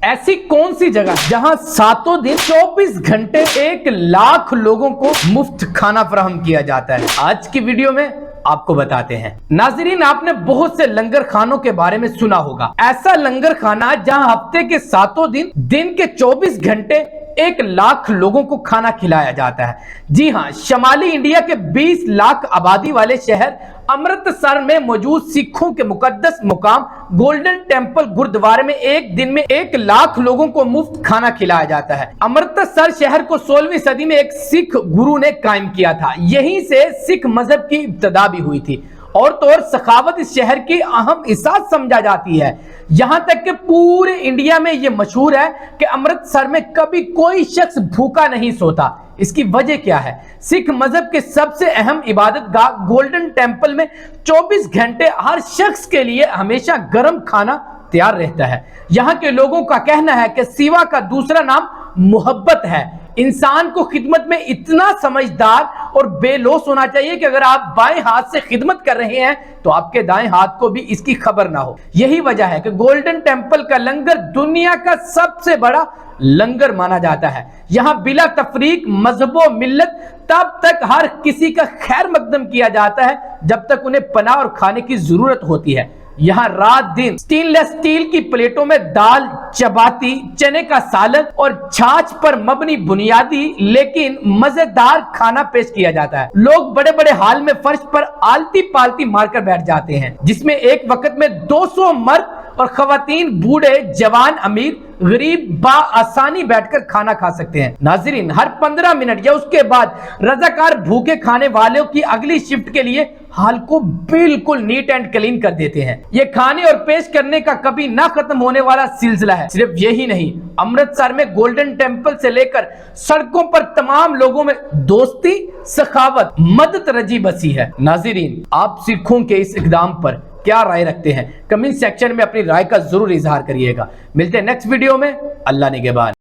ऐसी कौन सी जगह जहां सातों दिन 24 घंटे 1 लाख लोगों को मुफ्त खाना फराहम किया जाता है? आज की वीडियो में आपको बताते हैं। नाज़रीन, आपने बहुत से लंगर खानों के बारे में सुना होगा। ऐसा लंगर खाना जहां हफ्ते के सातों दिन के 24 घंटे 1 लाख लोगों को खाना खिलाया जाता है। जी हां, शमाली इंडिया के 20 लाख आबादी वाले शहर अमृतसर में मौजूद सिखों के मुकद्दस मुकाम गोल्डन टेंपल गुरुद्वारे में एक दिन में 1 लाख लोगों को मुफ्त खाना खिलाया जाता है। अमृतसर शहर को 16वीं सदी में एक सिख गुरु ने कायम किया था। यहीं से सिख मजहब की इब्तिदा भी हुई थी और तो और सखावत इस शहर की अहम इसास समझा जाती है। यहां तक कि पूरे इंडिया में यह मशहूर है कि अमृतसर में कभी कोई शख्स भूखा नहीं सोता। इसकी वजह क्या है? सिख मजहब के सबसे अहम इबादत गाह गोल्डन टेंपल में 24 घंटे हर शख्स के लिए हमेशा गर्म खाना तैयार रहता है। यहाँ के लोगों का कहना है कि सिवा का दूसरा नाम मोहब्बत है। इंसान को खिदमत में इतना समझदार और बेलोस होना चाहिए कि अगर आप बाएं हाथ से खिदमत कर रहे हैं तो आपके दाएं हाथ को भी इसकी खबर ना हो। यही वजह है कि गोल्डन टेंपल का लंगर दुनिया का सबसे बड़ा लंगर माना जाता है। यहां बिला तफरीक मजहबो मिल्लत तब तक हर किसी का खैर मकदम किया जाता है जब तक उन्हें पनाह और खाने की जरूरत होती है। यहाँ रात दिन स्टेनलेस स्टील की प्लेटों में दाल, चपाती, चने का सालन और छाछ पर मबनी बुनियादी लेकिन मजेदार खाना पेश किया जाता है। लोग बड़े बड़े हाल में फर्श पर आलती पालती मारकर बैठ जाते हैं, जिसमें एक वक्त में 200 मर्द और खवातीन, बूढ़े, जवान, अमीर, गरीब बाआसानी बैठकर खाना खा सकते हैं। नाज़रीन, हर 15 मिनट या उसके बाद रजाकार भूखे खाने वालों की अगली शिफ्ट के लिए हाल को बिल्कुल नीट एंड क्लीन कर देते हैं। ये खाने और पेश करने का कभी ना खत्म होने वाला सिलसिला है। सिर्फ यही नहीं, अमृतसर में गोल्डन टेंपल से लेकर सड़कों पर तमाम लोगों में दोस्ती, सखावत, मदद रजी बसी है। नाज़रीन, आप सिखों के इस इक़दाम पर क्या राय रखते हैं? कमेंट सेक्शन में अपनी राय का जरूर इजहार करिएगा। मिलते हैं नेक्स्ट वीडियो में। अल्लाह निगहबान।